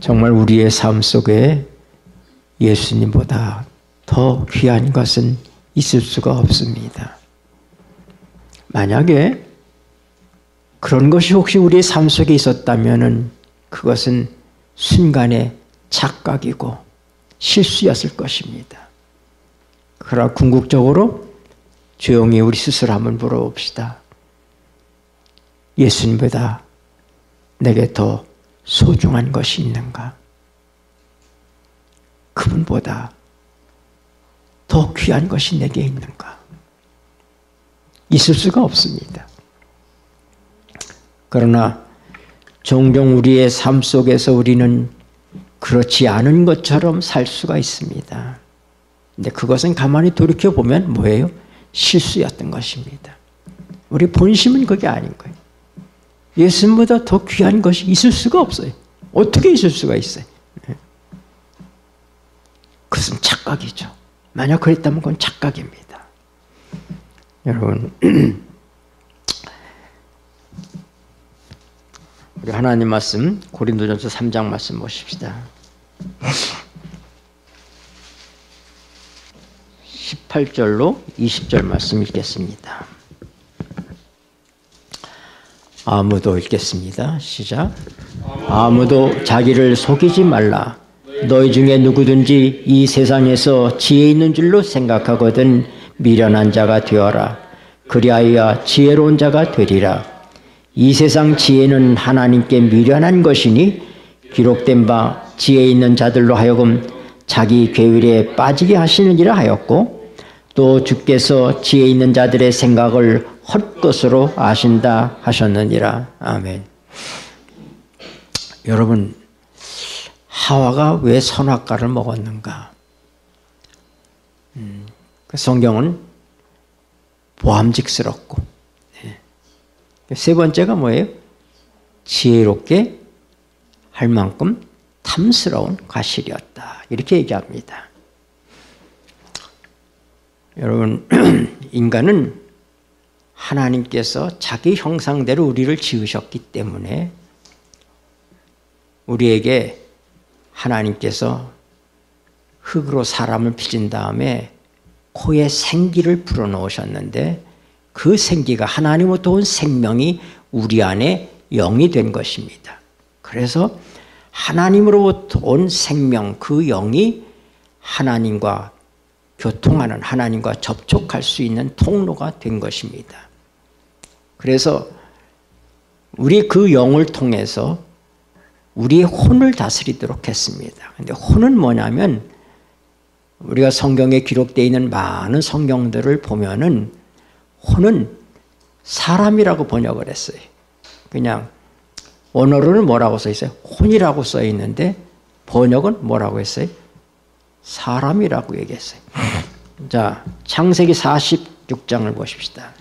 정말 우리의 삶 속에 예수님보다 더 귀한 것은 있을 수가 없습니다. 만약에 그런 것이 혹시 우리의 삶 속에 있었다면 그것은 순간의 착각이고 실수였을 것입니다. 그러나 궁극적으로 조용히 우리 스스로 한번 물어봅시다. 예수님보다 내게 더 소중한 것이 있는가? 그분보다 더 귀한 것이 내게 있는가? 있을 수가 없습니다. 그러나 종종 우리의 삶 속에서 우리는 그렇지 않은 것처럼 살 수가 있습니다. 근데 그것은 가만히 돌이켜보면 뭐예요? 실수였던 것입니다. 우리 본심은 그게 아닌 거예요. 예수님보다 더 귀한 것이 있을 수가 없어요. 어떻게 있을 수가 있어요? 그것은 착각이죠. 만약 그랬다면 그건 착각입니다. 여러분, 우리 하나님 말씀 고린도전서 3장 말씀 보십시다. 18절로 20절 말씀 읽겠습니다. 아무도 읽겠습니다. 시작. 아무도 자기를 속이지 말라. 너희 중에 누구든지 이 세상에서 지혜 있는 줄로 생각하거든 미련한 자가 되어라. 그리하여 지혜로운 자가 되리라. 이 세상 지혜는 하나님께 미련한 것이니 기록된 바 지혜 있는 자들로 하여금 자기 계율에 빠지게 하시느니라 하였고 또 주께서 지혜 있는 자들의 생각을 헛것으로 아신다 하셨느니라. 아멘. 여러분, 하와가 왜 선악과를 먹었는가? 그 성경은 보암직스럽고, 세 번째가 뭐예요? 지혜롭게 할 만큼 탐스러운 과실이었다. 이렇게 얘기합니다. 여러분, 인간은 하나님께서 자기 형상대로 우리를 지으셨기 때문에 우리에게 하나님께서 흙으로 사람을 빚은 다음에 코에 생기를 불어넣으셨는데 그 생기가 하나님으로부터 온 생명이 우리 안에 영이 된 것입니다. 그래서 하나님으로부터 온 생명, 그 영이 하나님과 교통하는, 하나님과 접촉할 수 있는 통로가 된 것입니다. 그래서 우리 그 영을 통해서 우리의 혼을 다스리도록 했습니다. 근데 혼은 뭐냐면 우리가 성경에 기록되어 있는 많은 성경들을 보면은 혼은 사람이라고 번역을 했어요. 그냥 원어로는 뭐라고 써 있어요? 혼이라고 써 있는데 번역은 뭐라고 했어요? 사람이라고 얘기했어요. 자, 창세기 46장을 보십시다.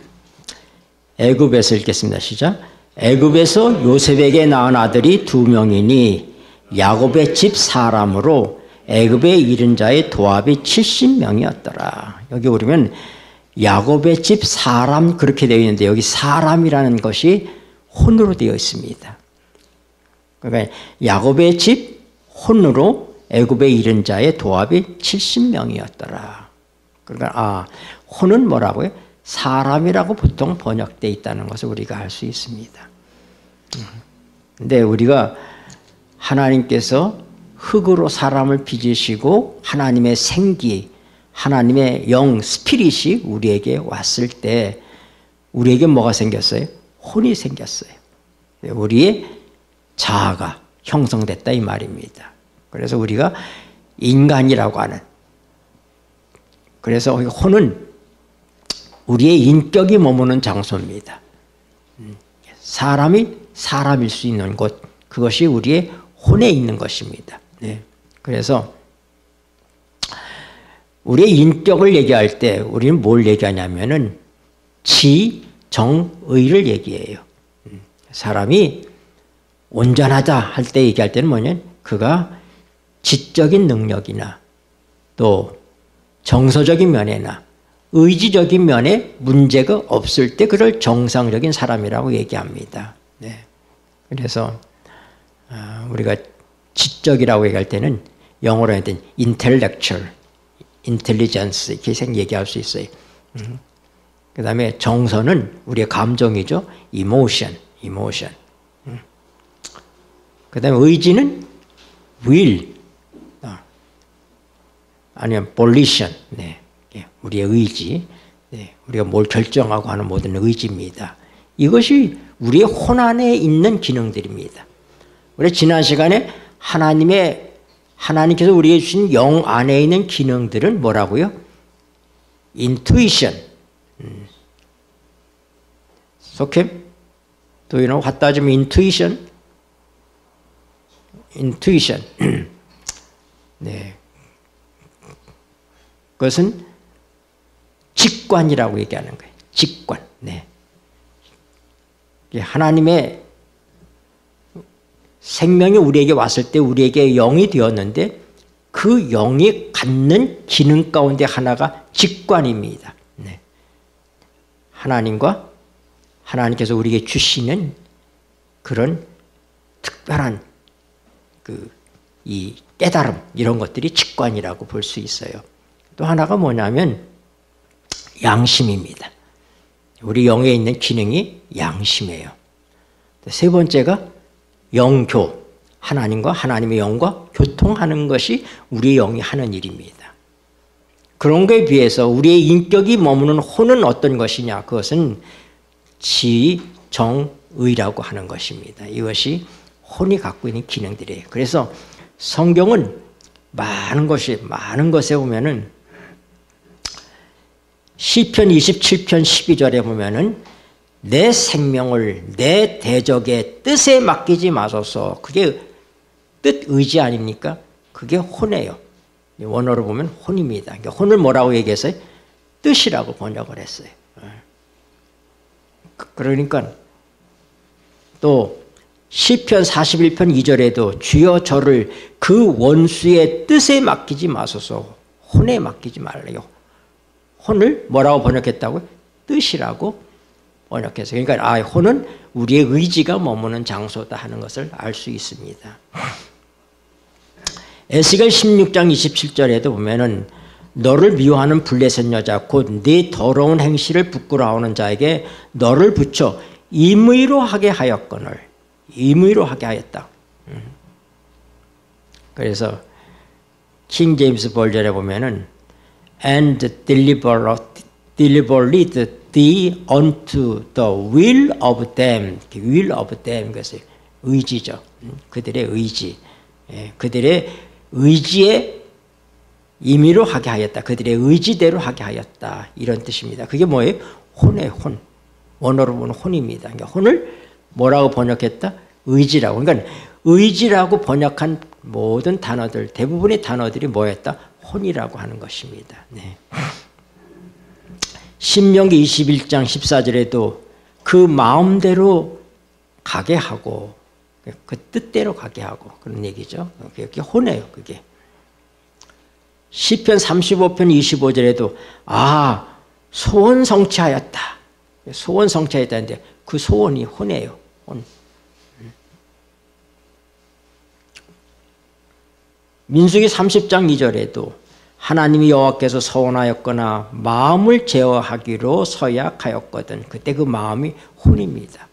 애굽에서 읽겠습니다. 시작. 애굽에서 요셉에게 낳은 아들이 2명이니 야곱의 집 사람으로 애굽에 이른 자의 도합이 70명이었더라. 여기 보면 야곱의 집 사람 그렇게 되어 있는데 여기 사람이라는 것이 혼으로 되어 있습니다. 그러니까 야곱의 집 혼으로 애굽에 이른 자의 도합이 70명이었더라. 그러니까 혼은 뭐라고요? 사람이라고 보통 번역되어 있다는 것을 우리가 알 수 있습니다. 근데 우리가 하나님께서 흙으로 사람을 빚으시고 하나님의 생기, 하나님의 영, 스피릿이 우리에게 왔을 때 우리에게 뭐가 생겼어요? 혼이 생겼어요. 우리의 자아가 형성됐다 이 말입니다. 그래서 우리가 인간이라고 하는, 그래서 혼은 우리의 인격이 머무는 장소입니다. 사람이 사람일 수 있는 곳, 그것이 우리의 혼에 있는 것입니다. 네. 그래서 우리의 인격을 얘기할 때 우리는 뭘 얘기하냐면은 지, 정, 의를 얘기해요. 사람이 온전하다 할 때 얘기할 때는 뭐냐면 그가 지적인 능력이나 또 정서적인 면에나 의지적인 면에 문제가 없을 때 그를 정상적인 사람이라고 얘기합니다. 네. 그래서 우리가 지적이라고 얘기할 때는 영어로 할 때는 intellectual, intelligence 이렇게 얘기할 수 있어요. 그 다음에 정서는 우리의 감정이죠. emotion. 그 다음에 의지는 will, 아니면 volition. 네. 우리의 의지. 네. 우리가 뭘 결정하고 하는 모든 의지입니다. 이것이 우리의 혼 안에 있는 기능들입니다. 우리 지난 시간에 하나님께서 우리에게 주신 영 안에 있는 기능들은 뭐라고요? intuition. 속hem? Do you know what does mean intuition? intuition. 네. 그것은 직관이라고 얘기하는 거예요. 직관. 네. 하나님의 생명이 우리에게 왔을 때 우리에게 영이 되었는데 그 영이 갖는 기능 가운데 하나가 직관입니다. 네. 하나님께서 우리에게 주시는 그런 특별한 이 깨달음 이런 것들이 직관이라고 볼 수 있어요. 또 하나가 뭐냐면 양심입니다. 우리 영에 있는 기능이 양심이에요. 세 번째가 영교, 하나님의 영과 교통하는 것이 우리의 영이 하는 일입니다. 그런 것에 비해서 우리의 인격이 머무는 혼은 어떤 것이냐? 그것은 지, 정, 의라고 하는 것입니다. 이것이 혼이 갖고 있는 기능들이에요. 그래서 성경은 많은 것에 보면은 시편 27편 12절에 보면은 내 생명을 내 대적의 뜻에 맡기지 마소서. 그게 뜻 의지 아닙니까? 그게 혼이에요. 원어로 보면 혼입니다. 그러니까 혼을 뭐라고 얘기했어요? 뜻이라고 번역을 했어요. 그러니까 또 시편 41편 2절에도 주여 저를 그 원수의 뜻에 맡기지 마소서. 혼에 맡기지 말래요. 혼을 뭐라고 번역했다고요? 뜻이라고 번역했어요. 그러니까 혼은 우리의 의지가 머무는 장소다 하는 것을 알 수 있습니다. 에스겔 16장 27절에도 보면은 너를 미워하는 블레셋 여자 곧 네 더러운 행실을 부끄러워하는 자에게 너를 붙여 임의로 하게 하였거늘. 임의로 하게 하였다. 그래서 킹 제임스 버전에 보면은 and deliver thee unto the will of them. will of them. 그것이 의지죠. 그들의 의지. 그들의 의지에 임의로 하게 하였다. 그들의 의지대로 하게 하였다. 이런 뜻입니다. 그게 뭐예요? 혼의 혼. 원어로 보면 혼입니다. 그러니까 혼을 뭐라고 번역했다? 의지라고. 그러니까 의지라고 번역한 모든 단어들, 대부분의 단어들이 뭐였다? 혼이라고 하는 것입니다. 네. 신명기 21장 14절에도 그 마음대로 가게 하고 그 뜻대로 가게 하고 그런 얘기죠. 그게 혼이에요. 그게. 시편 35편 25절에도 소원 성취하였다. 소원 성취하였다는데 그 소원이 혼이에요. 혼. 민수기 30장 2절에도 하나님이 여호와께서 서원하였거나 마음을 제어하기로 서약하였거든. 그때 그 마음이 혼입니다.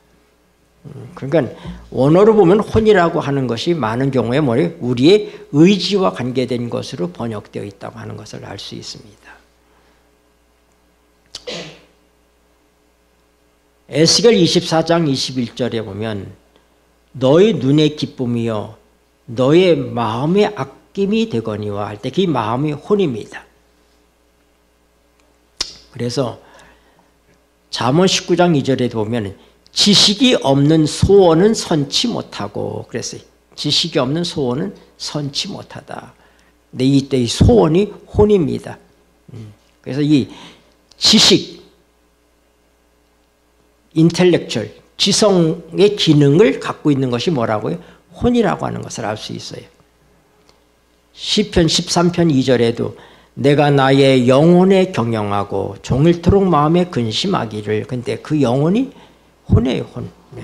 그러니까 원어로 보면 혼이라고 하는 것이 많은 경우에 우리의 의지와 관계된 것으로 번역되어 있다고 하는 것을 알 수 있습니다. 에스겔 24장 21절에 보면 너의 눈의 기쁨이여 너의 마음의 아낌이 되거니와 할 때 그 마음이 혼입니다. 그래서 잠언 19장 2절에 보면 지식이 없는 소원은 선치 못하고 그랬어요. 지식이 없는 소원은 선치 못하다. 근데 이때 이 소원이 혼입니다. 그래서 이 지식, 인텔렉츄얼, 지성의 기능을 갖고 있는 것이 뭐라고요? 혼이라고 하는 것을 알 수 있어요. 시편 13편 2절에도 내가 나의 영혼에 경영하고 종일토록 마음에 근심하기를. 근데 그 영혼이 혼이에요. 혼. 네.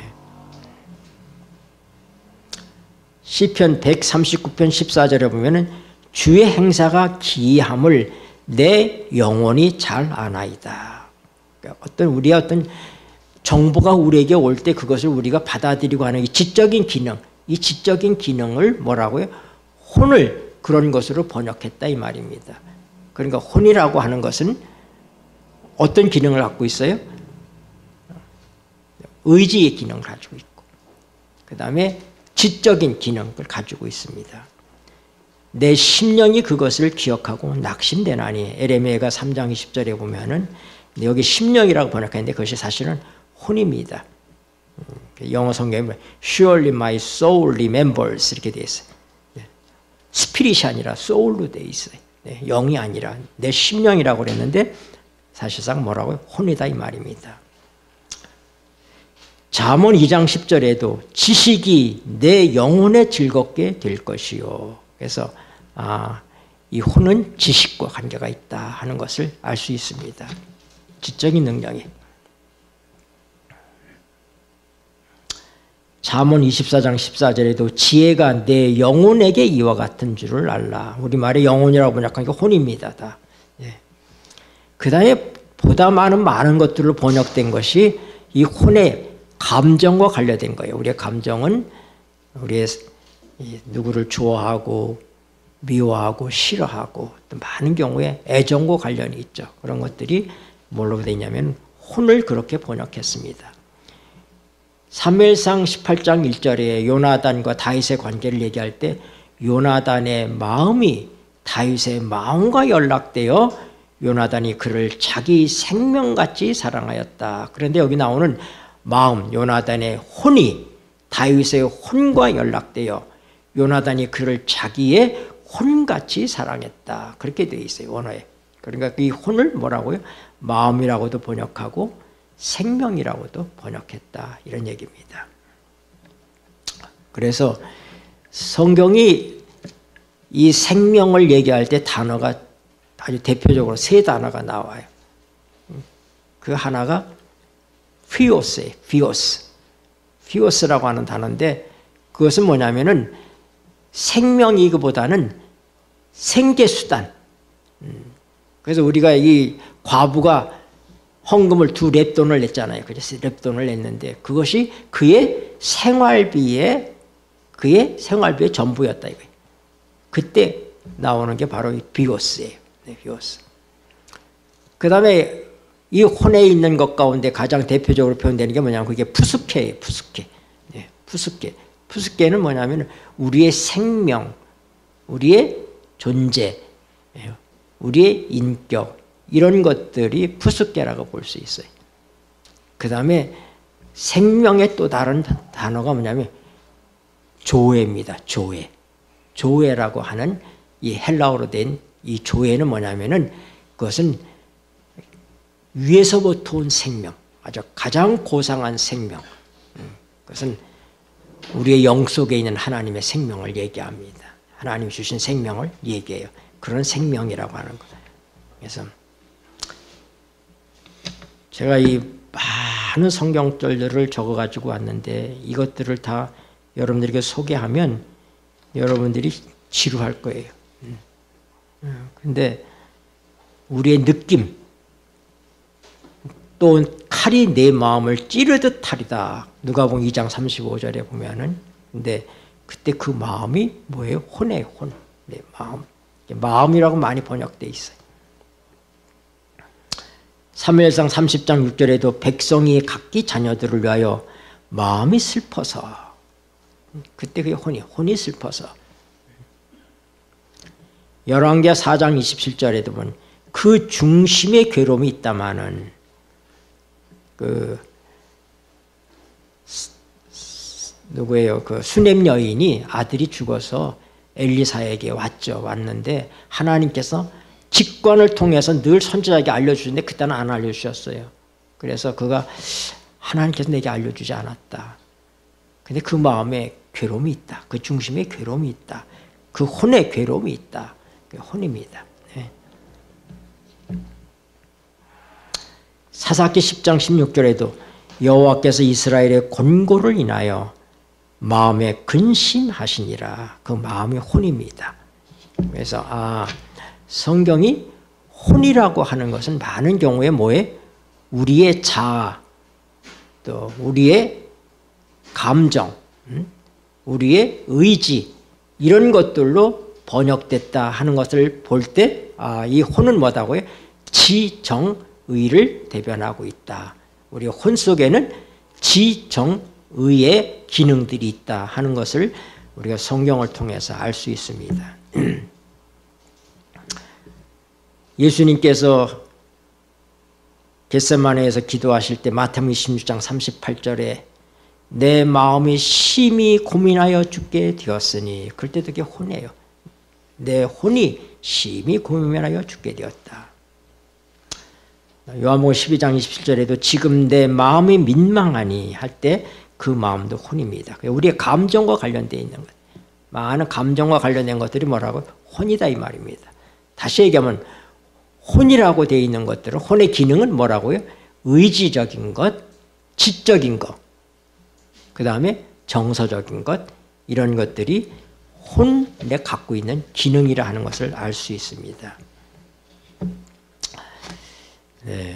시편 139편 14절에 보면은 주의 행사가 기이함을 내 영혼이 잘 아나이다. 그러니까 우리의 어떤 정보가 우리에게 올 때 그것을 우리가 받아들이고 하는 이 지적인 기능, 이 지적인 기능을 뭐라고요? 혼을 그런 것으로 번역했다 이 말입니다. 그러니까 혼이라고 하는 것은 어떤 기능을 갖고 있어요? 의지의 기능을 가지고 있고, 그 다음에 지적인 기능을 가지고 있습니다. 내 심령이 그것을 기억하고 낙심되나니, 에레미야가 3장 20절에 보면은 여기 심령이라고 번역했는데 그것이 사실은 혼입니다. 영어 성경에 Surely my soul remembers 이렇게 되어 있어요. 스피릿이 아니라 soul로 되어 있어요. 영이 아니라 내 심령이라고 그랬는데 사실상 뭐라고요? 혼이다 이 말입니다. 잠언 2장 10절에도 지식이 내 영혼에 즐겁게 될 것이요. 그래서 이 혼은 지식과 관계가 있다 하는 것을 알 수 있습니다. 지적인 능력이. 잠언 24장 14절에도 지혜가 내 영혼에게 이와 같은 줄을 알라. 우리말에 영혼이라고 번역한 게 혼입니다. 다. 예. 그 다음에 보다 많은 것들로 번역된 것이 이 혼의 감정과 관련된 거예요. 우리의 감정은 우리의 누구를 좋아하고 미워하고 싫어하고 또 많은 경우에 애정과 관련이 있죠. 그런 것들이 뭘로 되냐면 혼을 그렇게 번역했습니다. 사무엘상 18장 1절에 요나단과 다윗의 관계를 얘기할 때 요나단의 마음이 다윗의 마음과 연락되어 요나단이 그를 자기 생명같이 사랑하였다. 그런데 여기 나오는 마음, 요나단의 혼이 다윗의 혼과 연락되어 요나단이 그를 자기의 혼같이 사랑했다. 그렇게 되어 있어요. 원어에. 그러니까 이 혼을 뭐라고요? 마음이라고도 번역하고 생명이라고도 번역했다. 이런 얘기입니다. 그래서 성경이 이 생명을 얘기할 때 단어가 아주 대표적으로 세 단어가 나와요. 그 하나가 피오스예요. 피오스. 피오스라고 하는 단어인데 그것은 뭐냐면은 생명이기보다는 생계수단. 그래서 우리가 이 과부가 헌금을 2렙돈을 냈잖아요. 그래서 렙돈을 냈는데 그것이 그의 생활비의 전부였다 이거예요. 그때 나오는 게 바로 이 비오스예요. 네, 비오스. 그 다음에 이 혼에 있는 것 가운데 가장 대표적으로 표현되는 게 뭐냐면 그게 푸스케예요. 푸스케. 네, 푸스케. 푸스케는 뭐냐면 우리의 생명, 우리의 존재, 우리의 인격 이런 것들이 푸스케라고 볼 수 있어요. 그 다음에 생명의 또 다른 단어가 뭐냐면 조회입니다. 조회. 조회라고 하는 이 헬라어로 된 이 조회는 뭐냐면은 그것은 위에서부터 온 생명, 아주 가장 고상한 생명. 그것은 우리의 영 속에 있는 하나님의 생명을 얘기합니다. 하나님이 주신 생명을 얘기해요. 그런 생명이라고 하는 거예요. 그래서 제가 이 많은 성경절들을 적어가지고 왔는데 이것들을 다 여러분들에게 소개하면 여러분들이 지루할 거예요. 근데 우리의 느낌, 또 칼이 내 마음을 찌르듯 하리다. 누가복음 2장 35절에 보면은. 근데 그때 그 마음이 뭐예요? 혼이에요, 혼. 내 마음. 마음이라고 많이 번역되어 있어요. 사무엘상 30장 6절에도 백성이 각기 자녀들을 위하여 마음이 슬퍼서, 그때 그게 혼이 슬퍼서. 열왕기하 4장 27절에도 보면 그 중심에 괴로움이 있다마는 누구예요? 그 수넴 여인이 아들이 죽어서 엘리사에게 왔는데 하나님께서 직관을 통해서 늘 선지자에게 알려주는데 그때는 안 알려주셨어요. 그래서 그가 하나님께서 내게 알려주지 않았다. 근데 그 마음에 괴로움이 있다. 그 중심에 괴로움이 있다. 그 혼에 괴로움이 있다. 그 혼입니다. 네. 사사기 10장 16절에도 여호와께서 이스라엘의 권고를 인하여 마음에 근심하시니라. 그 마음이 혼입니다. 그래서 성경이 혼이라고 하는 것은 많은 경우에 뭐에 우리의 자아, 또 우리의 감정, 우리의 의지 이런 것들로 번역됐다 하는 것을 볼 때 이 혼은 뭐다고요? 지정의를 대변하고 있다. 우리 혼 속에는 지정의의 기능들이 있다 하는 것을 우리가 성경을 통해서 알 수 있습니다. 예수님께서 겟세마네에서 기도하실 때 마태복음 26장 38절에 내 마음이 심히 고민하여 죽게 되었으니, 그럴 때도 그게 혼이에요. 내 혼이 심히 고민하여 죽게 되었다. 요한복음 12장 27절에도 지금 내 마음이 민망하니 할 때 그 마음도 혼입니다. 우리의 감정과 관련되어 있는 것, 많은 감정과 관련된 것들이 뭐라고? 혼이다 이 말입니다. 다시 얘기하면 혼이라고 되어 있는 것들은, 혼의 기능은 뭐라고요? 의지적인 것, 지적인 것, 그 다음에 정서적인 것, 이런 것들이 혼에 갖고 있는 기능이라 하는 것을 알 수 있습니다. 네.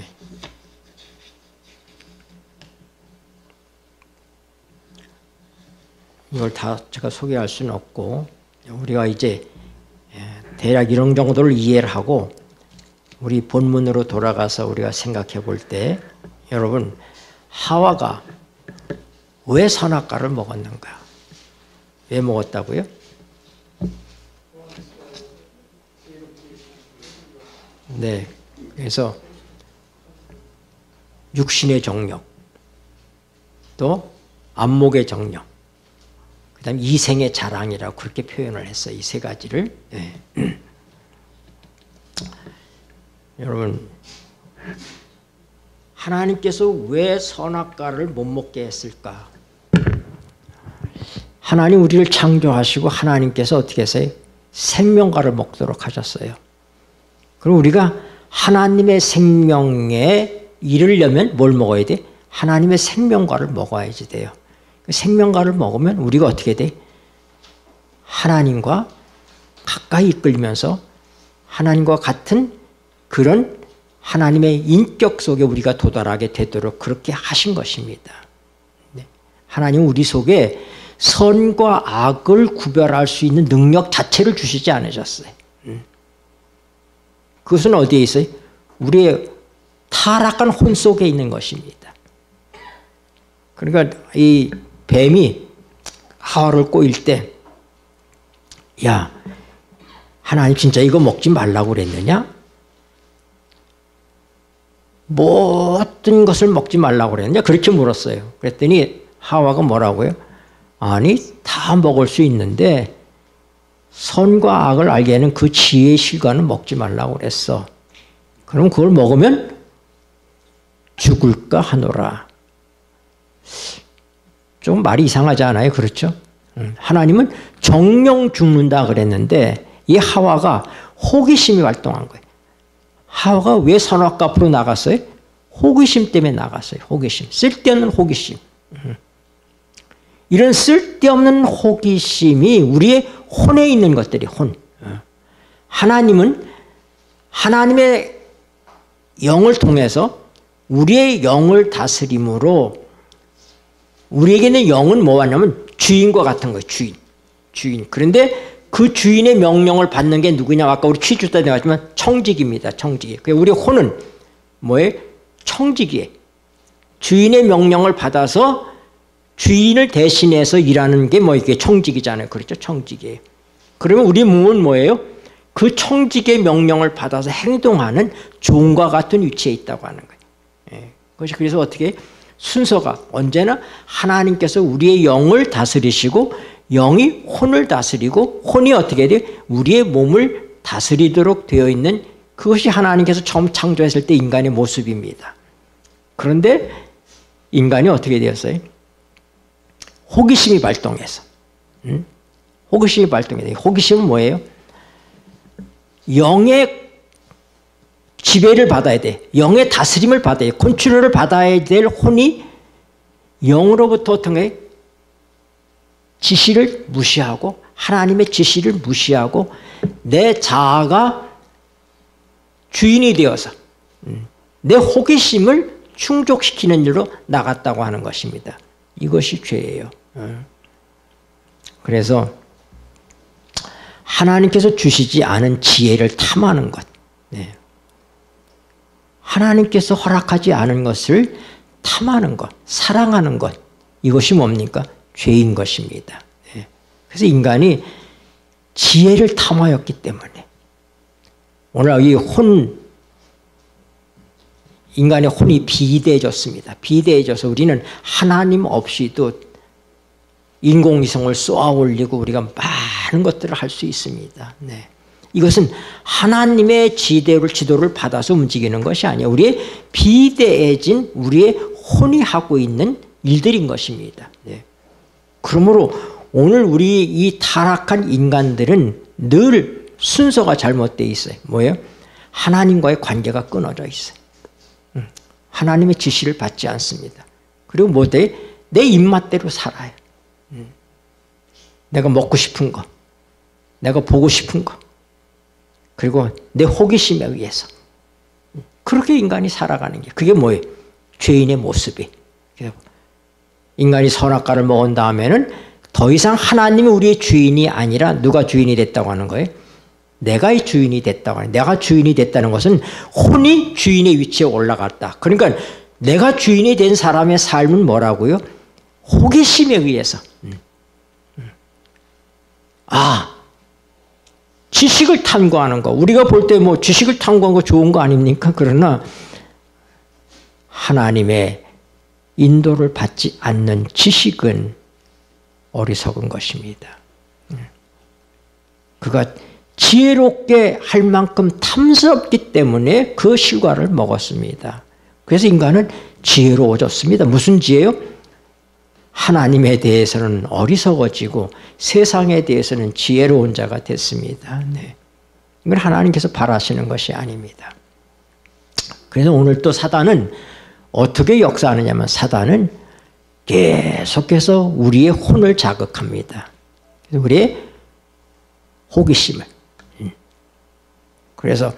이걸 다 제가 소개할 수는 없고, 우리가 이제 대략 이런 정도를 이해를 하고 우리 본문으로 돌아가서 우리가 생각해 볼 때, 여러분, 하와가 왜 선악과를 먹었는가? 왜 먹었다고요? 네, 그래서 육신의 정욕, 또 안목의 정욕, 그 다음에 이생의 자랑이라고 그렇게 표현을 했어요. 이 세 가지를. 네. 여러분, 하나님께서 왜 선악과를 못 먹게 했을까? 하나님 우리를 창조하시고 하나님께서 어떻게 했어요? 생명과를 먹도록 하셨어요. 그럼 우리가 하나님의 생명에 이르려면 뭘 먹어야 돼? 하나님의 생명과를 먹어야지 돼요. 생명과를 먹으면 우리가 어떻게 돼? 하나님과 가까이 이끌면서 하나님과 같은 그런 하나님의 인격 속에 우리가 도달하게 되도록 그렇게 하신 것입니다. 하나님은 우리 속에 선과 악을 구별할 수 있는 능력 자체를 주시지 않으셨어요. 그것은 어디에 있어요? 우리의 타락한 혼 속에 있는 것입니다. 그러니까 이 뱀이 하와를 꼬일 때, 야, 하나님 진짜 이거 먹지 말라고 그랬느냐? 모든 것을 먹지 말라고 그랬느냐? 그렇게 물었어요. 그랬더니 하와가 뭐라고요? 아니, 다 먹을 수 있는데 선과 악을 알게 하는 그 지혜의 실과는 먹지 말라고 그랬어. 그럼 그걸 먹으면 죽을까 하노라. 좀 말이 이상하지 않아요? 그렇죠? 하나님은 정령 죽는다 그랬는데 이 하와가 호기심이 활동한 거예요. 하와가 왜 선악과 앞으로 나갔어요? 호기심 때문에 나갔어요. 호기심. 쓸데없는 호기심. 이런 쓸데없는 호기심이 우리의 혼에 있는 것들이 혼. 하나님은 하나님의 영을 통해서 우리의 영을 다스림으로, 우리에게는 영은 뭐냐면 주인과 같은 거예요. 주인. 그런데 그 주인의 명령을 받는 게 누구냐? 아까 우리 퀴즈 때 나왔지만 청직입니다. 청직. 우리 혼은 뭐예요? 청직이에요. 주인의 명령을 받아서 주인을 대신해서 일하는 게 뭐 이게 청직이잖아요. 그렇죠? 청직이에요. 그러면 우리 몸은 뭐예요? 그 청직의 명령을 받아서 행동하는 종과 같은 위치에 있다고 하는 거예요. 그것이 그래서 어떻게 순서가 언제나 하나님께서 우리의 영을 다스리시고 영이 혼을 다스리고 혼이 어떻게 돼요? 우리의 몸을 다스리도록 되어 있는, 그것이 하나님께서 처음 창조했을 때 인간의 모습입니다. 그런데 인간이 어떻게 되었어요? 호기심이 발동해서. 호기심이 발동해요. 호기심은 뭐예요? 영의 지배를 받아야 돼. 영의 다스림을 받아야 돼. 컨트롤을 받아야 될 혼이 영으로부터 어떤 게 지시를 무시하고 하나님의 지시를 무시하고 내 자아가 주인이 되어서 내 호기심을 충족시키는 일로 나갔다고 하는 것입니다. 이것이 죄예요. 그래서 하나님께서 주시지 않은 지혜를 탐하는 것, 하나님께서 허락하지 않은 것을 탐하는 것, 사랑하는 것, 이것이 뭡니까? 죄인 것입니다. 그래서 인간이 지혜를 탐하였기 때문에 오늘 이 인간의 혼이 비대해졌습니다. 비대해져서 우리는 하나님 없이도 인공위성을 쏘아 올리고 우리가 많은 것들을 할 수 있습니다. 이것은 하나님의 지도를 받아서 움직이는 것이 아니에요. 우리의 비대해진 우리의 혼이 하고 있는 일들인 것입니다. 그러므로 오늘 우리 이 타락한 인간들은 늘 순서가 잘못되어 있어요. 뭐예요? 하나님과의 관계가 끊어져 있어요. 하나님의 지시를 받지 않습니다. 그리고 뭐 돼? 내 입맛대로 살아요. 내가 먹고 싶은 거, 내가 보고 싶은 거, 그리고 내 호기심에 의해서 그렇게 인간이 살아가는 게 그게 뭐예요? 죄인의 모습이. 인간이 선악과를 먹은 다음에는 더 이상 하나님이 우리의 주인이 아니라 누가 주인이 됐다고 하는 거예요? 내가 이 주인이 됐다고 하는, 내가 주인이 됐다는 것은 혼이 주인의 위치에 올라갔다. 그러니까 내가 주인이 된 사람의 삶은 뭐라고요? 호기심에 의해서. 지식을 탐구하는 거. 우리가 볼 때 뭐 지식을 탐구하는 거 좋은 거 아닙니까? 그러나 하나님의 인도를 받지 않는 지식은 어리석은 것입니다. 그가 지혜롭게 할 만큼 탐스럽기 때문에 그 실과를 먹었습니다. 그래서 인간은 지혜로워졌습니다. 무슨 지혜요? 하나님에 대해서는 어리석어지고 세상에 대해서는 지혜로운 자가 됐습니다. 이건 하나님께서 바라시는 것이 아닙니다. 그래서 오늘 또 사단은 어떻게 역사하느냐면 사단은 계속해서 우리의 혼을 자극합니다. 우리의 호기심을. 그래서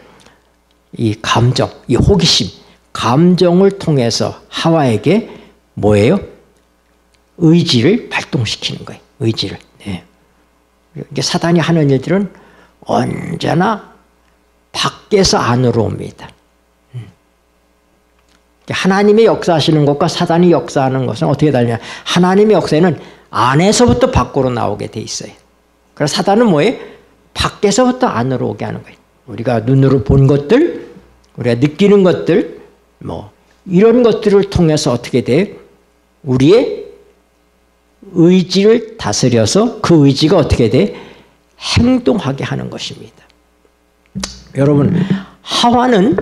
이 감정, 이 호기심, 감정을 통해서 하와에게 뭐예요? 의지를 발동시키는 거예요. 의지를. 이게 사단이 하는 일들은 언제나 밖에서 안으로 옵니다. 하나님의 역사하시는 것과 사단이 역사하는 것은 어떻게 다르냐? 하나님의 역사에는 안에서부터 밖으로 나오게 돼 있어요. 그래서 사단은 뭐예요? 밖에서부터 안으로 오게 하는 거예요. 우리가 눈으로 본 것들, 우리가 느끼는 것들, 뭐 이런 것들을 통해서 어떻게 돼요? 우리의 의지를 다스려서 그 의지가 어떻게 돼? 행동하게 하는 것입니다. 여러분, 하와는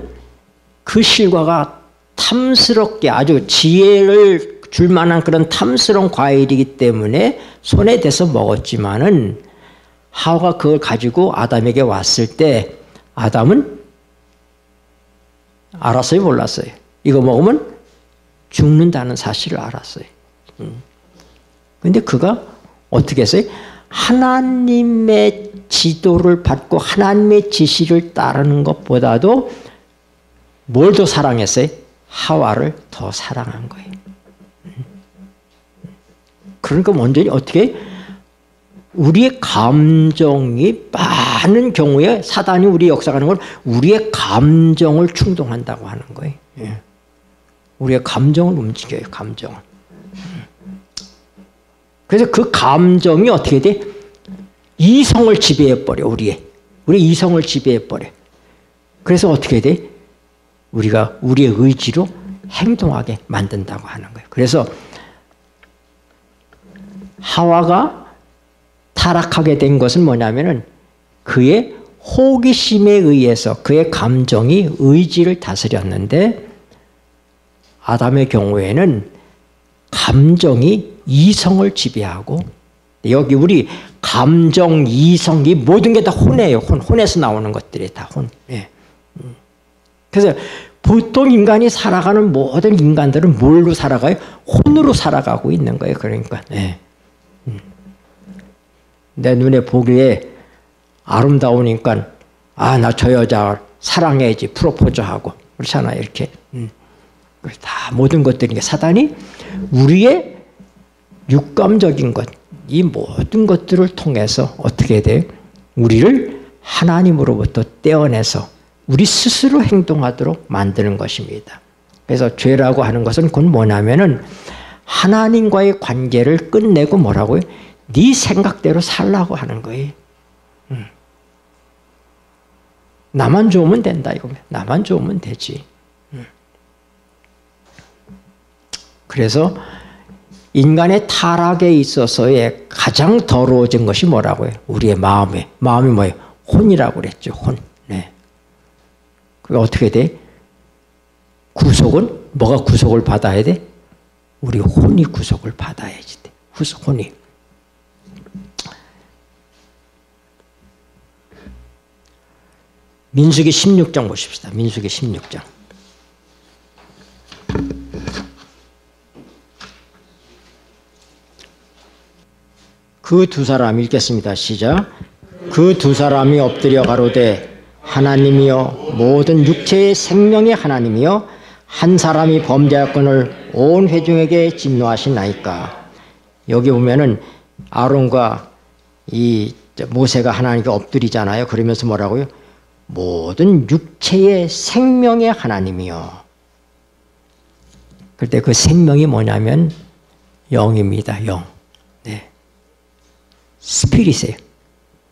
그 실과가 탐스럽게 아주 지혜를 줄 만한 그런 탐스러운 과일이기 때문에 손에 대서 먹었지만은 하와가 그걸 가지고 아담에게 왔을 때 아담은 알았어요? 몰랐어요? 이거 먹으면 죽는다는 사실을 알았어요. 그런데 그가 어떻게 했어요? 하나님의 지도를 받고 하나님의 지시를 따르는 것보다도 뭘 더 사랑했어요? 하와를 더 사랑한 거예요. 그러니까 완전히 어떻게 우리의 감정이 많은 경우에 사단이 우리 역사하는 건 우리의 감정을 충동한다고 하는 거예요. 우리의 감정을 움직여요. 감정을. 그래서 그 감정이 어떻게 돼? 이성을 지배해버려. 우리 이성을 지배해버려. 그래서 어떻게 돼? 우리가 우리의 의지로 행동하게 만든다고 하는 거예요. 그래서 하와가 타락하게 된 것은 뭐냐면은 그의 호기심에 의해서 그의 감정이 의지를 다스렸는데 아담의 경우에는 감정이 이성을 지배하고 여기 우리 감정, 이성 이 모든 게 다 혼이에요. 혼에서 나오는 것들이 다 혼. 그래서 보통 인간이 살아가는 모든 인간들은 뭘로 살아가요? 혼으로 살아가고 있는 거예요. 그러니까. 내 눈에 보기에 아름다우니까 나 저 여자 사랑해야지 프로포즈하고 그렇잖아요. 이렇게 다 모든 것들이 사단이 우리의 육감적인 것, 이 모든 것들을 통해서 어떻게 돼? 우리를 하나님으로부터 떼어내서 우리 스스로 행동하도록 만드는 것입니다. 그래서 죄라고 하는 것은 곧 뭐냐면은 하나님과의 관계를 끝내고 뭐라고요? 네 생각대로 살라고 하는 거예요. 나만 좋으면 된다 이거. 나만 좋으면 되지. 그래서 인간의 타락에 있어서의 가장 더러워진 것이 뭐라고요? 우리의 마음이 뭐예요? 혼이라고 그랬죠. 혼. 네. 그게 어떻게 돼? 구속은 뭐가 구속을 받아야 돼? 우리 혼이 구속을 받아야지 돼. 혼이. 민수기 16장 보십시다. 민수기 16장. 그 두 사람 읽겠습니다. 시작. 그 두 사람이 엎드려 가로되 하나님이여 모든 육체의 생명의 하나님이여 한 사람이 범죄할건을 온 회중에게 진노하시나이까. 여기 보면은 아론과 이 모세가 하나님께 엎드리잖아요. 그러면서 뭐라고요? 모든 육체의 생명의 하나님이요. 그때 그 생명이 뭐냐면 영입니다. 영. 네. 스피릿이에요.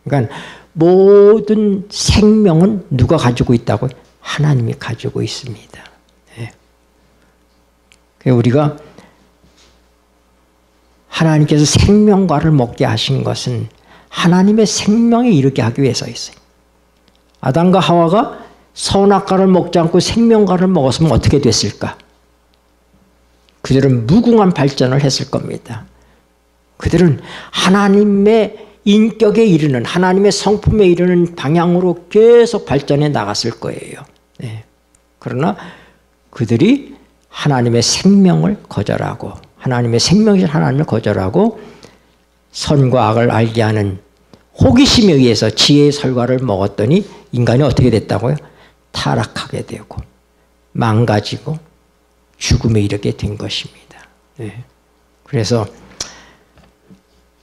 그러니까 모든 생명은 누가 가지고 있다고? 하나님이 가지고 있습니다. 네. 우리가 하나님께서 생명과를 먹게 하신 것은 하나님의 생명에 이르게 하기 위해서 있어요. 아담과 하와가 선악과를 먹지 않고 생명과를 먹었으면 어떻게 됐을까? 그들은 무궁한 발전을 했을 겁니다. 그들은 하나님의 인격에 이르는, 하나님의 성품에 이르는 방향으로 계속 발전해 나갔을 거예요. 네. 그러나 그들이 하나님의 생명을 거절하고, 하나님의 생명이신 하나님을 거절하고 선과 악을 알게 하는 호기심에 의해서 지혜의 설과를 먹었더니 인간이 어떻게 됐다고요? 타락하게 되고 망가지고 죽음에 이르게 된 것입니다. 네. 그래서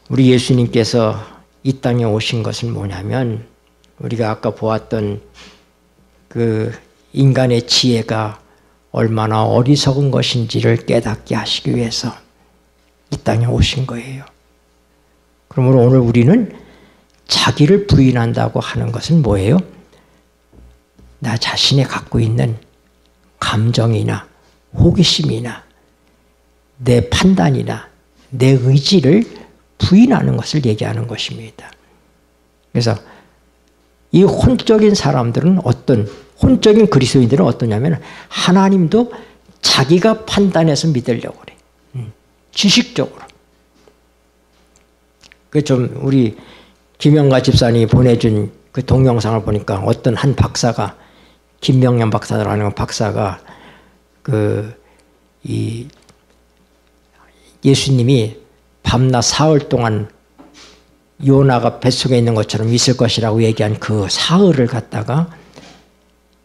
우리 예수님께서 이 땅에 오신 것은 뭐냐면 우리가 아까 보았던 그 인간의 지혜가 얼마나 어리석은 것인지를 깨닫게 하시기 위해서 이 땅에 오신 거예요. 그러므로 오늘 우리는 자기를 부인한다고 하는 것은 뭐예요? 나 자신이 갖고 있는 감정이나 호기심이나 내 판단이나 내 의지를 부인하는 것을 얘기하는 것입니다. 그래서 이 혼적인 사람들은 혼적인 그리스도인들은 어떠냐면 하나님도 자기가 판단해서 믿으려고 그래. 지식적으로. 그 좀 우리 김영가 집사님이 보내준 그 동영상을 보니까 어떤 한 박사가 김명년 박사라는 박사가 이 예수님이 밤낮 사흘 동안 요나가 뱃속에 있는 것처럼 있을 것이라고 얘기한 그 사흘을 갖다가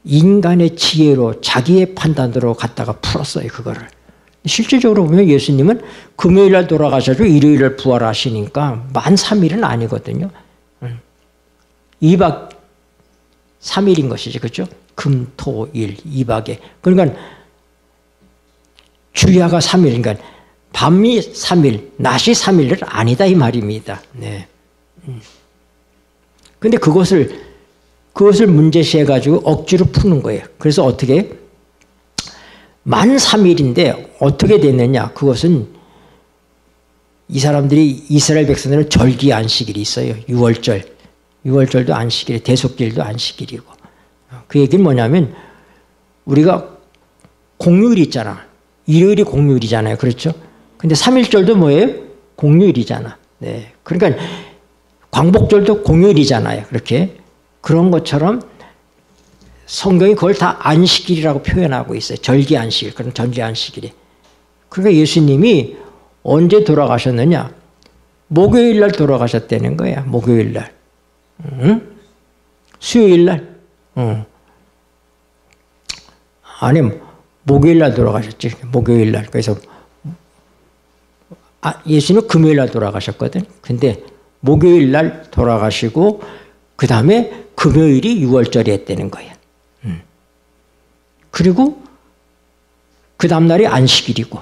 인간의 지혜로 자기의 판단으로 갖다가 풀었어요. 그거를. 실질적으로 보면 예수님은 금요일날 돌아가셔도 일요일날 부활하시니까 만 3일은 아니거든요. 2박 3일인 것이지. 그렇죠? 금, 토, 일 2박에. 그러니까 주야가 3일. 그러니까 밤이 3일, 낮이 3일은 아니다 이 말입니다. 네. 근데 그것을 문제시해 가지고 억지로 푸는 거예요. 그래서 어떻게 만 3일인데 어떻게 됐느냐? 그것은 이 사람들이 이스라엘 백성들은 절기 안식일이 있어요. 6월절도 안식일이, 대속절도 안식일이고. 그 얘기는 뭐냐면 우리가 공휴일 있잖아. 일요일이 공휴일이잖아요. 그렇죠? 근데 3일절도 뭐예요? 공휴일이잖아. 네. 그러니까 광복절도 공휴일이잖아요. 그렇게. 그런 것처럼 성경이 그걸 다 안식일이라고 표현하고 있어요. 절기 안식일, 그런 절기 안식일이. 그러니까 예수님이 언제 돌아가셨느냐? 목요일 날 돌아가셨다는 거야. 목요일 날. 응? 수요일 날. 아니, 목요일 날 돌아가셨지. 목요일 날. 그래서 예수는 금요일 날 돌아가셨거든. 근데 목요일 날 돌아가시고 그 다음에 금요일이 6월절이 했다는 거야. 그리고 그 다음 날이 안식일이고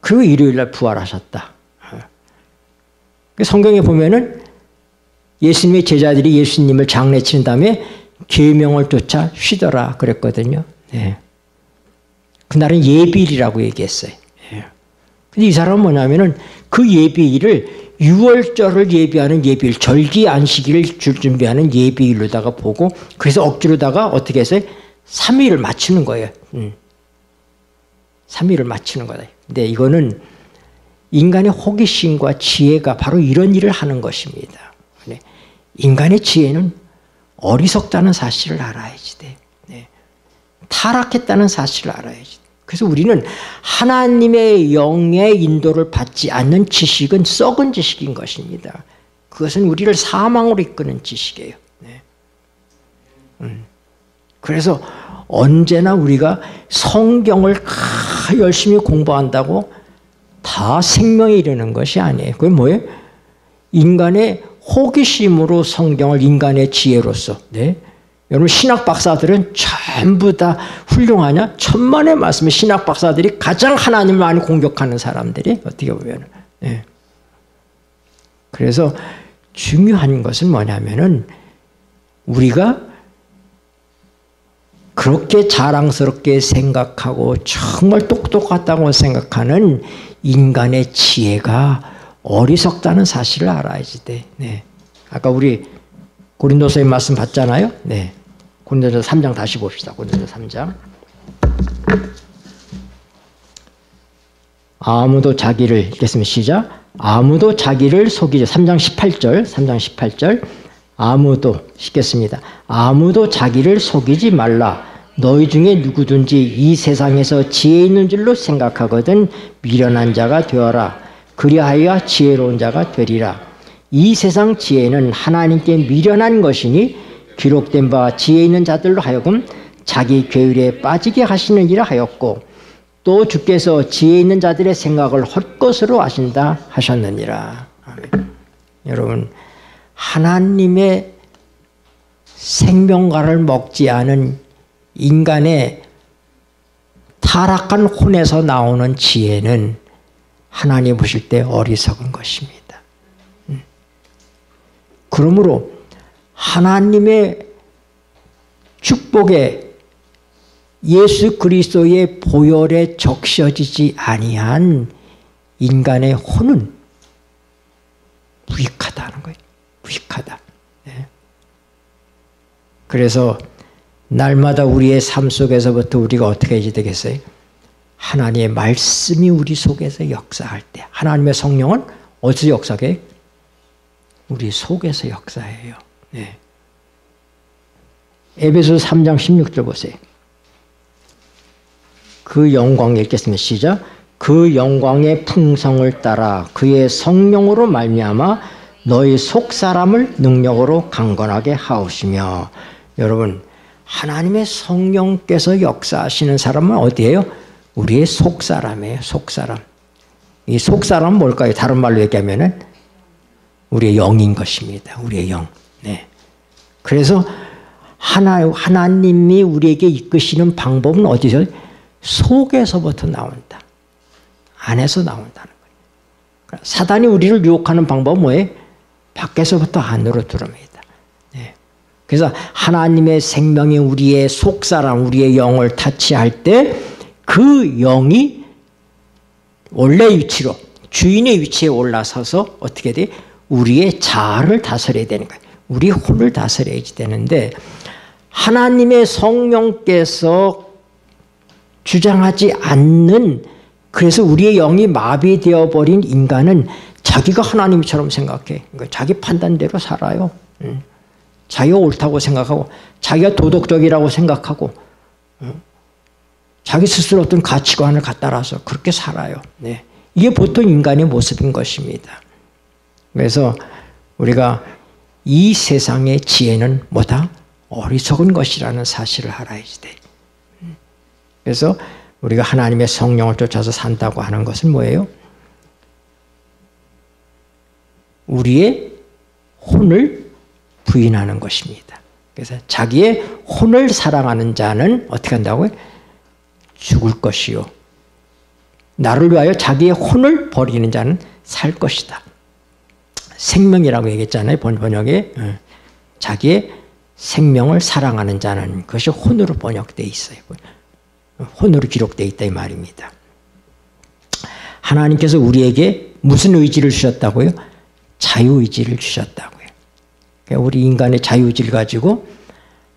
그리고 일요일 날 부활하셨다. 성경에 보면은 예수님의 제자들이 예수님을 장례치는 다음에 계명을 쫓아 쉬더라 그랬거든요. 네. 그날은 예비일이라고 얘기했어요. 네. 근데 이 사람은 뭐냐면은 그 예비일을 6월절을 예비하는 예비일, 절기 안식일을 준비하는 예비일로다가 보고 그래서 억지로다가 어떻게 했어요? 3일을 맞추는 거예요. 3일을 맞추는 거다. 근데 이거는 인간의 호기심과 지혜가 바로 이런 일을 하는 것입니다. 인간의 지혜는 어리석다는 사실을 알아야지 돼. 네. 타락했다는 사실을 알아야지. 그래서 우리는 하나님의 영의 인도를 받지 않는 지식은 썩은 지식인 것입니다. 그것은 우리를 사망으로 이끄는 지식이에요. 네. 그래서 언제나 우리가 성경을 열심히 공부한다고 다 생명에 이르는 것이 아니에요. 그게 뭐예요? 인간의 호기심으로 성경을 인간의 지혜로서. 네. 여러분 신학 박사들은 전부 다 훌륭하냐? 천만의 말씀에 신학 박사들이 가장 하나님을 많이 공격하는 사람들이 어떻게 보면. 네. 그래서 중요한 것은 뭐냐면은 우리가 그렇게 자랑스럽게 생각하고 정말 똑똑하다고 생각하는 인간의 지혜가 어리석다는 사실을 알아야지 돼. 네. 아까 우리 고린도서의 말씀 봤잖아요. 네. 고린도서 3장 다시 봅시다. 고린도서 3장. 아무도 자기를 읽겠습니다. 시작. 아무도 자기를 속이지. 3장 18절. 3장 18절. 아무도 읽겠습니다. 아무도 자기를 속이지 말라. 너희 중에 누구든지 이 세상에서 지혜 있는 줄로 생각하거든 미련한 자가 되어라. 그리하여 지혜로운 자가 되리라. 이 세상 지혜는 하나님께 미련한 것이니 기록된 바 지혜 있는 자들로 하여금 자기 괴율에 빠지게 하시느니라 하였고 또 주께서 지혜 있는 자들의 생각을 헛것으로 하신다 하셨느니라. 아멘. 여러분 하나님의 생명과를 먹지 않은 인간의 타락한 혼에서 나오는 지혜는 하나님 보실 때 어리석은 것입니다. 그러므로 하나님의 축복에 예수 그리스도의 보혈에 적셔지지 아니한 인간의 혼은 무익하다는 거예요. 무익하다. 네. 그래서 날마다 우리의 삶 속에서부터 우리가 어떻게 해야 되겠어요? 하나님의 말씀이 우리 속에서 역사할 때 하나님의 성령은 어디서 역사해? 우리 속에서 역사해요. 네. 에베소서 3장 16절 보세요. 그 영광 읽겠습니다. 시작. 그 영광의 풍성을 따라 그의 성령으로 말미암아 너희 속사람을 능력으로 강건하게 하오시며. 여러분 하나님의 성령께서 역사하시는 사람은 어디예요? 우리의 속사람이에요. 속사람. 이 속사람은 뭘까요? 다른 말로 얘기하면은 우리의 영인 것입니다. 우리의 영. 네. 그래서 하나님이 우리에게 이끄시는 방법은 어디서? 속에서부터 나온다. 안에서 나온다는 거예요. 사단이 우리를 유혹하는 방법은 뭐예요? 밖에서부터 안으로 들어옵니다. 네. 그래서 하나님의 생명이 우리의 속사람, 우리의 영을 타치할 때 그 영이 원래 위치로 주인의 위치에 올라서서 어떻게 돼? 우리의 자아를 다스려야 되는 거예요. 우리 혼을 다스려야지 되는데 하나님의 성령께서 주장하지 않는 그래서 우리의 영이 마비되어 버린 인간은 자기가 하나님처럼 생각해. 그러니까 자기 판단대로 살아요. 자기가 옳다고 생각하고 자기가 도덕적이라고 생각하고 자기 스스로 어떤 가치관을 갖다라서 그렇게 살아요. 네. 이게 보통 인간의 모습인 것입니다. 그래서 우리가 이 세상의 지혜는 뭐다? 어리석은 것이라는 사실을 알아야지 돼. 그래서 우리가 하나님의 성령을 쫓아서 산다고 하는 것은 뭐예요? 우리의 혼을 부인하는 것입니다. 그래서 자기의 혼을 사랑하는 자는 어떻게 한다고요? 죽을 것이요. 나를 위하여 자기의 혼을 버리는 자는 살 것이다. 생명이라고 얘기했잖아요. 번역에. 자기의 생명을 사랑하는 자는 그것이 혼으로 번역되어 있어요. 혼으로 기록되어 있다 이 말입니다. 하나님께서 우리에게 무슨 의지를 주셨다고요? 자유의지를 주셨다고요. 그러니까 우리 인간의 자유의지를 가지고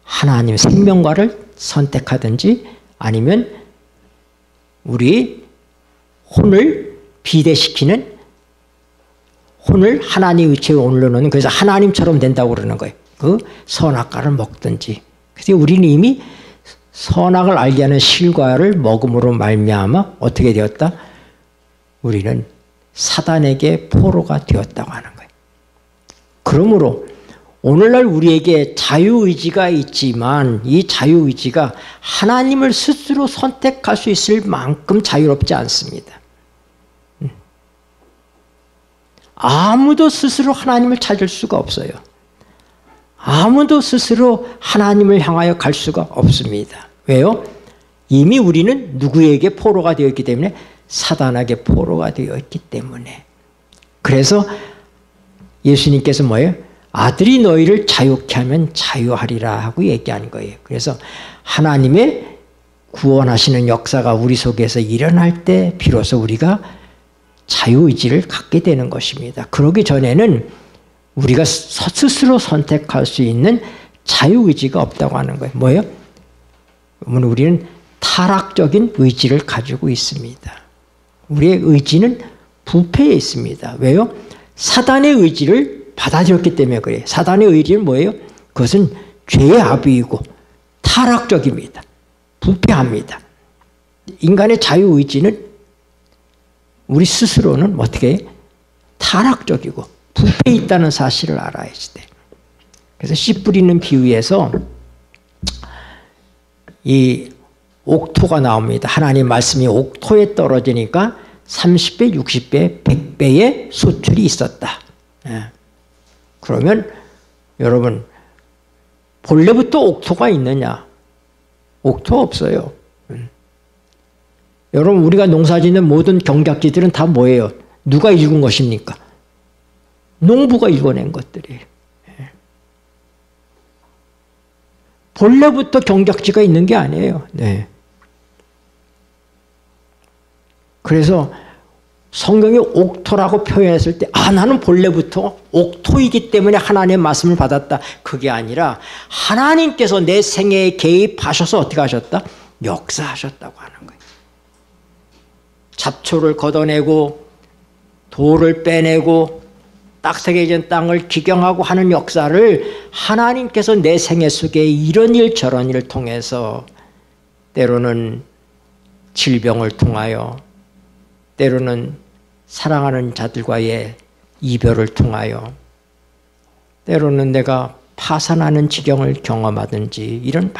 하나님의 생명과를 선택하든지 아니면 우리 혼을 비대시키는 혼을 하나님의 의체에 올려놓는 그래서 하나님처럼 된다고 그러는 거예요. 그 선악과를 먹든지. 그래서 우리는 이미 선악을 알게 하는 실과를 먹음으로 말미암아 어떻게 되었다? 우리는 사단에게 포로가 되었다고 하는 거예요. 그러므로 오늘날 우리에게 자유의지가 있지만 이 자유의지가 하나님을 스스로 선택할 수 있을 만큼 자유롭지 않습니다. 아무도 스스로 하나님을 찾을 수가 없어요. 아무도 스스로 하나님을 향하여 갈 수가 없습니다. 왜요? 이미 우리는 누구에게 포로가 되어 있기 때문에 사단에게 포로가 되어 있기 때문에. 그래서 예수님께서 뭐예요? 아들이 너희를 자유케 하면 자유하리라 하고 얘기하는 거예요. 그래서 하나님의 구원하시는 역사가 우리 속에서 일어날 때 비로소 우리가 자유의지를 갖게 되는 것입니다. 그러기 전에는 우리가 스스로 선택할 수 있는 자유의지가 없다고 하는 거예요. 뭐예요? 우리는 타락적인 의지를 가지고 있습니다. 우리의 의지는 부패해 있습니다. 왜요? 사단의 의지를 받아들였기 때문에 그래요. 사단의 의지는 뭐예요? 그것은 죄의 합의이고 타락적입니다. 부패합니다. 인간의 자유의지는 우리 스스로는 어떻게 타락적이고 부패해 있다는 사실을 알아야지 돼. 그래서 씨 뿌리는 비유에서 이 옥토가 나옵니다. 하나님 말씀이 옥토에 떨어지니까 30배, 60배, 100배의 소출이 있었다. 그러면 여러분 본래부터 옥토가 있느냐? 옥토 없어요. 여러분 우리가 농사짓는 모든 경작지들은 다 뭐예요? 누가 일군 것입니까? 농부가 일궈낸 것들이에요. 본래부터 경작지가 있는 게 아니에요. 네. 그래서 성경이 옥토라고 표현했을 때 나는 본래부터 옥토이기 때문에 하나님의 말씀을 받았다. 그게 아니라 하나님께서 내 생애에 개입하셔서 어떻게 하셨다? 역사하셨다고 하는 거예요. 잡초를 걷어내고 돌을 빼내고 딱새겨진 땅을 기경하고 하는 역사를 하나님께서 내 생애 속에 이런 일 저런 일을 통해서 때로는 질병을 통하여 때로는 사랑하는 자들과의 이별을 통하여 때로는 내가 파산하는 지경을 경험하든지 이런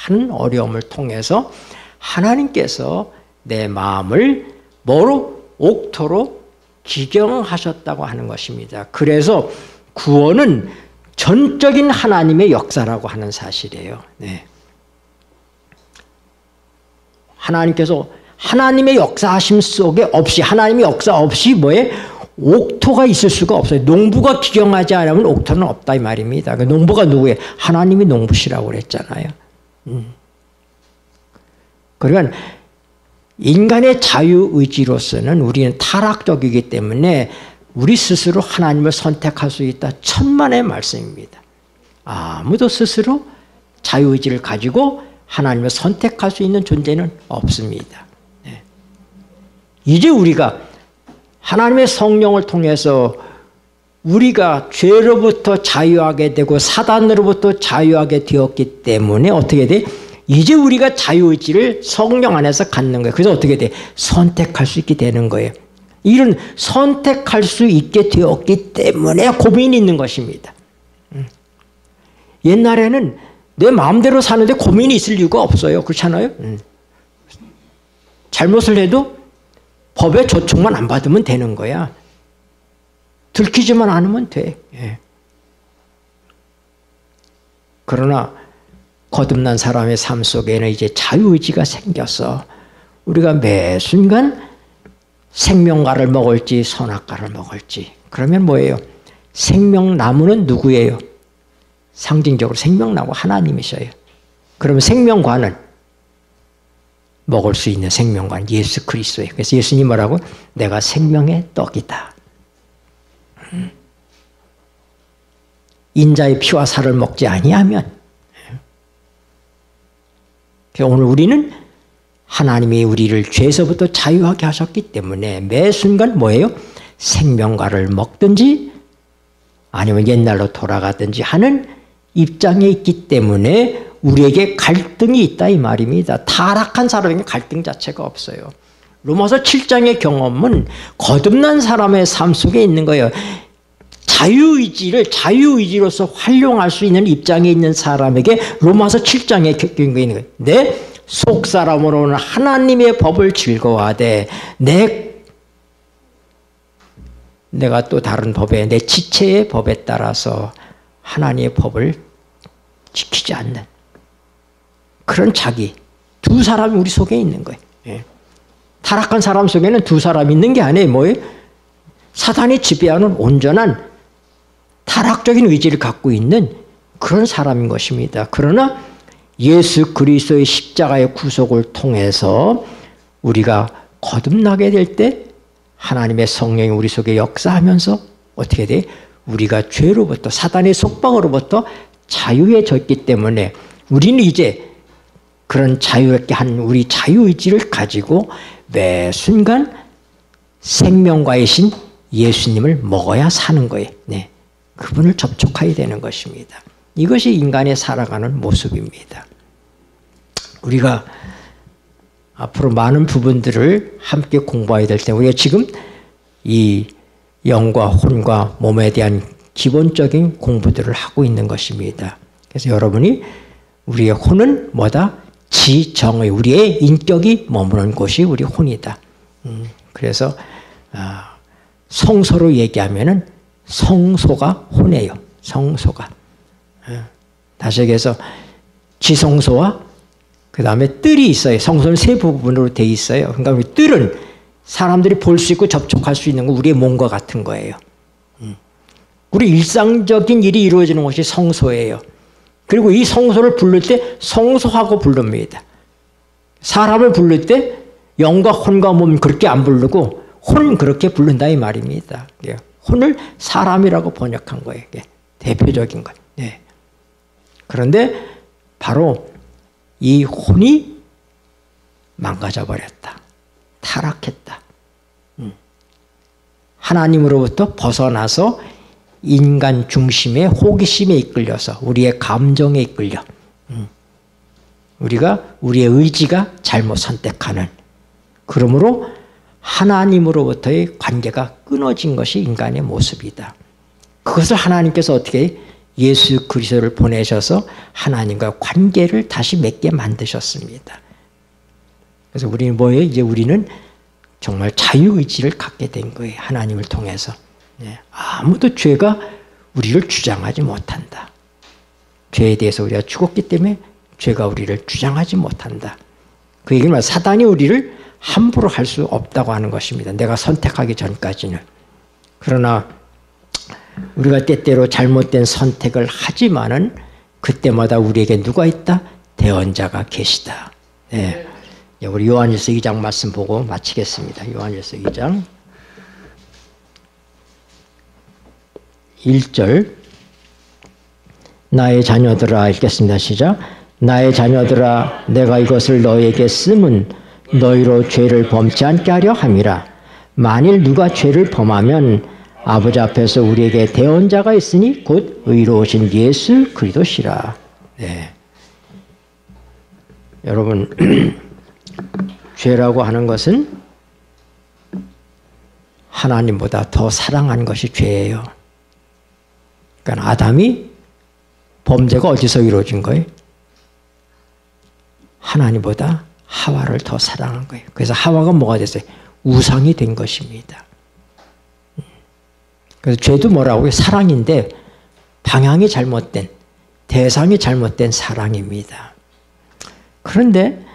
많은 어려움을 통해서 하나님께서 내 마음을 뭐로? 옥토로 기경하셨다고 하는 것입니다. 그래서 구원은 전적인 하나님의 역사라고 하는 사실이에요. 네. 하나님께서 하나님의 역사하심 속에 없이 하나님의 역사 없이 뭐에 옥토가 있을 수가 없어요. 농부가 기경하지 않으면 옥토는 없다 이 말입니다. 농부가 누구예요? 하나님이 농부시라고 그랬잖아요. 그러니까 인간의 자유의지로서는 우리는 타락적이기 때문에 우리 스스로 하나님을 선택할 수 있다. 천만의 말씀입니다. 아무도 스스로 자유의지를 가지고 하나님을 선택할 수 있는 존재는 없습니다. 네. 이제 우리가 하나님의 성령을 통해서 우리가 죄로부터 자유하게 되고 사단으로부터 자유하게 되었기 때문에 어떻게 돼? 이제 우리가 자유의지를 성령 안에서 갖는 거예요. 그래서 어떻게 돼? 선택할 수 있게 되는 거예요. 이런 선택할 수 있게 되었기 때문에 고민이 있는 것입니다. 옛날에는 내 마음대로 사는데 고민이 있을 이유가 없어요. 그렇잖아요? 잘못을 해도 법의 조촉만 안 받으면 되는 거야. 들키지만 않으면 돼. 예. 그러나 거듭난 사람의 삶 속에는 이제 자유의지가 생겨서 우리가 매 순간 생명과를 먹을지 선악과를 먹을지. 그러면 뭐예요? 생명나무는 누구예요? 상징적으로 생명나무 하나님이셔요. 그러면 생명과는 먹을 수 있는 생명과는 예수 그리스도예요. 그래서 예수님 뭐라고? 내가 생명의 떡이다. 인자의 피와 살을 먹지 아니하면. 오늘 우리는 하나님이 우리를 죄에서부터 자유하게 하셨기 때문에 매 순간 뭐예요? 생명과를 먹든지 아니면 옛날로 돌아가든지 하는 입장에 있기 때문에 우리에게 갈등이 있다 이 말입니다. 타락한 사람에게 갈등 자체가 없어요. 로마서 7장의 경험은 거듭난 사람의 삶 속에 있는 거예요. 자유의지를 자유의지로서 활용할 수 있는 입장에 있는 사람에게 로마서 7장의 경고가 있는 거예요. 내 속사람으로는 하나님의 법을 즐거워하되 내가 또 다른 법에 내 지체의 법에 따라서 하나님의 법을 지키지 않는 그런 자기 두 사람이 우리 속에 있는 거예요. 예. 타락한 사람 속에는 두 사람이 있는 게 아니에요. 뭐예요? 사단이 지배하는 온전한 타락적인 의지를 갖고 있는 그런 사람인 것입니다. 그러나 예수 그리스도의 십자가의 구속을 통해서 우리가 거듭나게 될 때 하나님의 성령이 우리 속에 역사하면서 어떻게 돼? 우리가 죄로부터 사단의 속박으로부터 자유해졌기 때문에 우리는 이제 그런 자유롭게 한 우리 자유의지를 가지고 매 순간 생명과의 신 예수님을 먹어야 사는 거예요. 네. 그분을 접촉해야 되는 것입니다. 이것이 인간의 살아가는 모습입니다. 우리가 앞으로 많은 부분들을 함께 공부해야 될 때 우리가 지금 이 영과 혼과 몸에 대한 기본적인 공부들을 하고 있는 것입니다. 그래서 여러분이 우리의 혼은 뭐다? 지정의 우리의 인격이 머무는 곳이 우리 혼이다. 그래서 성소로 얘기하면은 성소가 혼이에요. 성소가. 다시 얘기해서 지성소와 그 다음에 뜰이 있어요. 성소는 세 부분으로 되어 있어요. 그러니까 우리 뜰은 사람들이 볼 수 있고 접촉할 수 있는 거 우리의 몸과 같은 거예요. 우리 일상적인 일이 이루어지는 곳이 성소예요. 그리고 이 성소를 부를 때 성소하고 부릅니다. 사람을 부를 때 영과 혼과 몸 그렇게 안 부르고 혼 그렇게 부른다 이 말입니다. 혼을 사람이라고 번역한 거예요. 대표적인 거예요. 네. 그런데 바로 이 혼이 망가져 버렸다. 타락했다. 하나님으로부터 벗어나서 인간 중심의 호기심에 이끌려서 우리의 감정에 이끌려 우리가 우리의 의지가 잘못 선택하는 그러므로 하나님으로부터의 관계가 끊어진 것이 인간의 모습이다. 그것을 하나님께서 어떻게 예수 그리스도를 보내셔서 하나님과 관계를 다시 맺게 만드셨습니다. 그래서 우리는 뭐예요? 이제 우리는 정말 자유의지를 갖게 된 거예요. 하나님을 통해서. 아무도 죄가 우리를 주장하지 못한다. 죄에 대해서 우리가 죽었기 때문에 죄가 우리를 주장하지 못한다. 그 얘기는 사단이 우리를 함부로 할 수 없다고 하는 것입니다. 내가 선택하기 전까지는. 그러나 우리가 때때로 잘못된 선택을 하지만은 그때마다 우리에게 누가 있다? 대언자가 계시다. 네. 우리 요한일서 2장 말씀 보고 마치겠습니다. 요한일서 2장 1절 나의 자녀들아 읽겠습니다. 시작. 나의 자녀들아 내가 이것을 너희에게 쓰면 너희로 죄를 범치 않게 하려 함이라. 만일 누가 죄를 범하면 아버지 앞에서 우리에게 대언자가 있으니 곧 의로우신 예수 그리스도시라. 네. 여러분 죄라고 하는 것은 하나님보다 더 사랑한 것이 죄예요. 그러니까 아담이 범죄가 어디서 이루어진 거예요? 하나님보다 하와를 더 사랑한 거예요. 그래서 하와가 뭐가 됐어요? 우상이 된 것입니다. 그래서 죄도 뭐라고요? 사랑인데 방향이 잘못된, 대상이 잘못된 사랑입니다. 그런데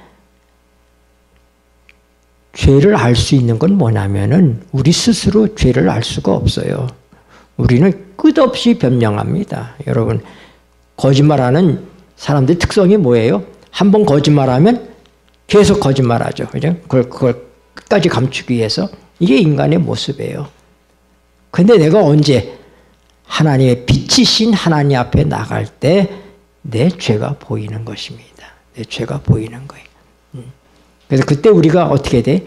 죄를 알 수 있는 건 뭐냐면은 우리 스스로 죄를 알 수가 없어요. 우리는 끝없이 변명합니다. 여러분, 거짓말하는 사람들의 특성이 뭐예요? 한번 거짓말하면 계속 거짓말하죠. 그죠? 그걸 끝까지 감추기 위해서. 이게 인간의 모습이에요. 근데 내가 언제 하나님의 빛이신 하나님 앞에 나갈 때 내 죄가 보이는 것입니다. 내 죄가 보이는 거예요. 그래서 그때 우리가 어떻게 돼?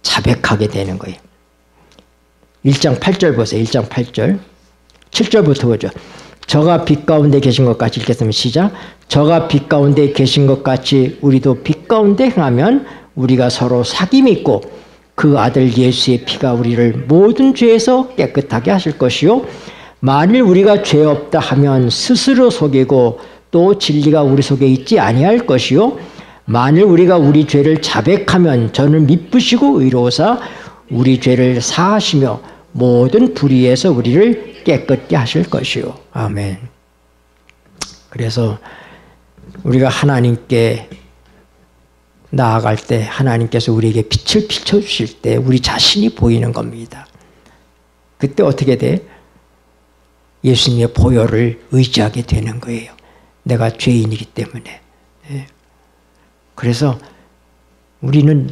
자백하게 되는 거예요. 1장 8절 보세요. 1장 8절. 7절부터 보죠. 저가 빛 가운데 계신 것 같이 읽겠습니다. 시작. 저가 빛 가운데 계신 것 같이 우리도 빛 가운데 행하면 우리가 서로 사귐이 있고 그 아들 예수의 피가 우리를 모든 죄에서 깨끗하게 하실 것이요. 만일 우리가 죄 없다 하면 스스로 속이고 또 진리가 우리 속에 있지 아니할 것이요. 만일 우리가 우리 죄를 자백하면 저는 미쁘시고 의로우사 우리 죄를 사하시며 모든 불의에서 우리를 깨끗게 하실 것이요. 아멘. 그래서 우리가 하나님께 나아갈 때 하나님께서 우리에게 빛을 비춰주실 때 우리 자신이 보이는 겁니다. 그때 어떻게 돼? 예수님의 보혈을 의지하게 되는 거예요. 내가 죄인이기 때문에. 그래서 우리는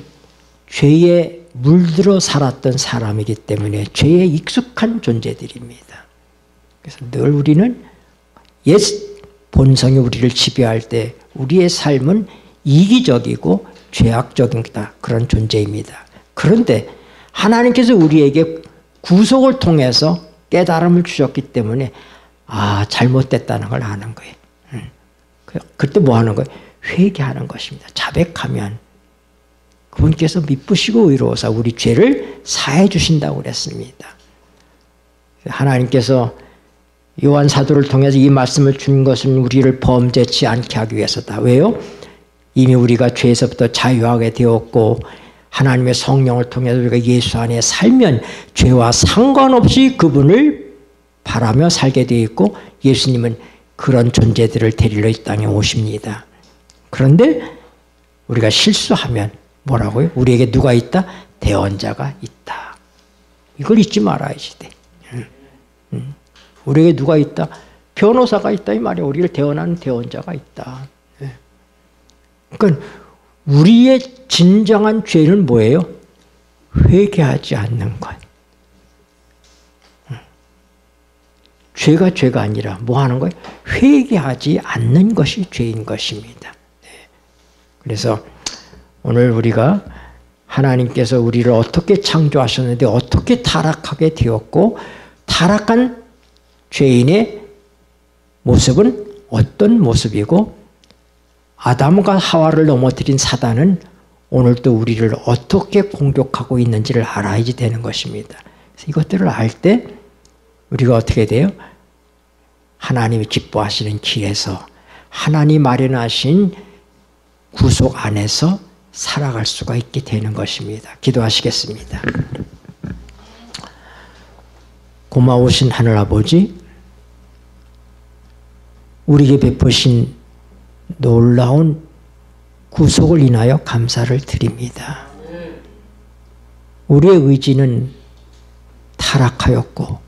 죄에 물들어 살았던 사람이기 때문에 죄에 익숙한 존재들입니다. 그래서 늘 우리는 옛 본성이 우리를 지배할 때 우리의 삶은 이기적이고 죄악적이다. 그런 존재입니다. 그런데 하나님께서 우리에게 구속을 통해서 깨달음을 주셨기 때문에 잘못됐다는 걸 아는 거예요. 그때 뭐 하는 거예요? 회개하는 것입니다. 자백하면 그분께서 미쁘시고 의로우사 우리 죄를 사해 주신다고 그랬습니다. 하나님께서 요한 사도를 통해서 이 말씀을 준 것은 우리를 범죄치 않게 하기 위해서다. 왜요? 이미 우리가 죄에서부터 자유하게 되었고 하나님의 성령을 통해서 우리가 예수 안에 살면 죄와 상관없이 그분을 바라며 살게 되어 있고 예수님은 그런 존재들을 데리러 이 땅에 오십니다. 그런데 우리가 실수하면 뭐라고요? 우리에게 누가 있다? 대언자가 있다. 이걸 잊지 말아야지 돼. 우리에게 누가 있다? 변호사가 있다 이 말이야. 우리를 대언하는 대언자가 있다. 그러니까 우리의 진정한 죄는 뭐예요? 회개하지 않는 것. 죄가 아니라 뭐 하는 거예요? 회개하지 않는 것이 죄인 것입니다. 그래서 오늘 우리가 하나님께서 우리를 어떻게 창조하셨는데 어떻게 타락하게 되었고 타락한 죄인의 모습은 어떤 모습이고 아담과 하와를 넘어뜨린 사단은 오늘도 우리를 어떻게 공격하고 있는지를 알아야지 되는 것입니다. 그래서 이것들을 알 때 우리가 어떻게 돼요? 하나님이 기뻐하시는 길에서 하나님 마련하신 구속 안에서 살아갈 수가 있게 되는 것입니다. 기도하시겠습니다. 고마우신 하늘아버지, 우리에게 베푸신 놀라운 구속을 인하여 감사를 드립니다. 우리의 의지는 타락하였고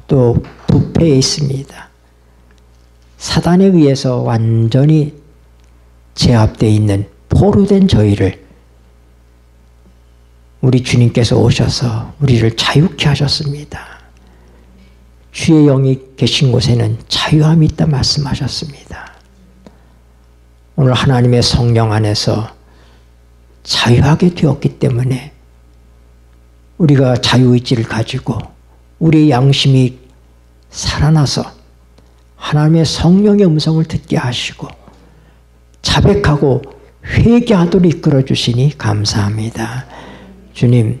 또 부패해 있습니다. 사단에 의해서 완전히 제압되어 있는 포로된 저희를 우리 주님께서 오셔서 우리를 자유케 하셨습니다. 주의 영이 계신 곳에는 자유함이 있다 말씀하셨습니다. 오늘 하나님의 성령 안에서 자유하게 되었기 때문에 우리가 자유의지를 가지고 우리의 양심이 살아나서 하나님의 성령의 음성을 듣게 하시고 자백하고 회개하도록 이끌어 주시니 감사합니다. 주님,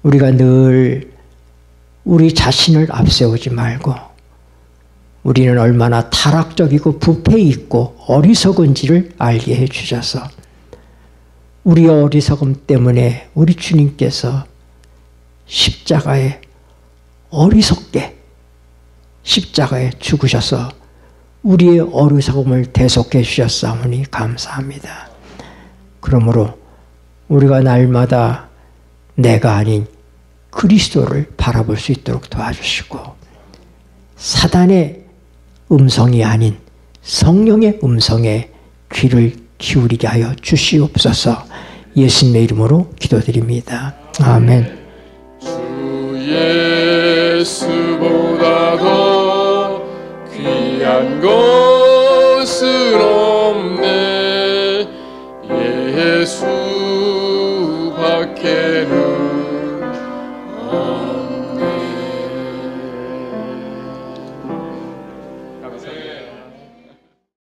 우리가 늘 우리 자신을 앞세우지 말고 우리는 얼마나 타락적이고 부패 있고 어리석은지를 알게 해주셔서 우리의 어리석음 때문에 우리 주님께서 십자가에 어리석게 십자가에 죽으셔서 우리의 어리석음을 대속해 주셨사오니 감사합니다. 그러므로 우리가 날마다 내가 아닌 그리스도를 바라볼 수 있도록 도와주시고 사단의 음성이 아닌 성령의 음성에 귀를 기울이게 하여 주시옵소서. 예수님의 이름으로 기도드립니다. 아멘. 주 예수보다 더 귀한 것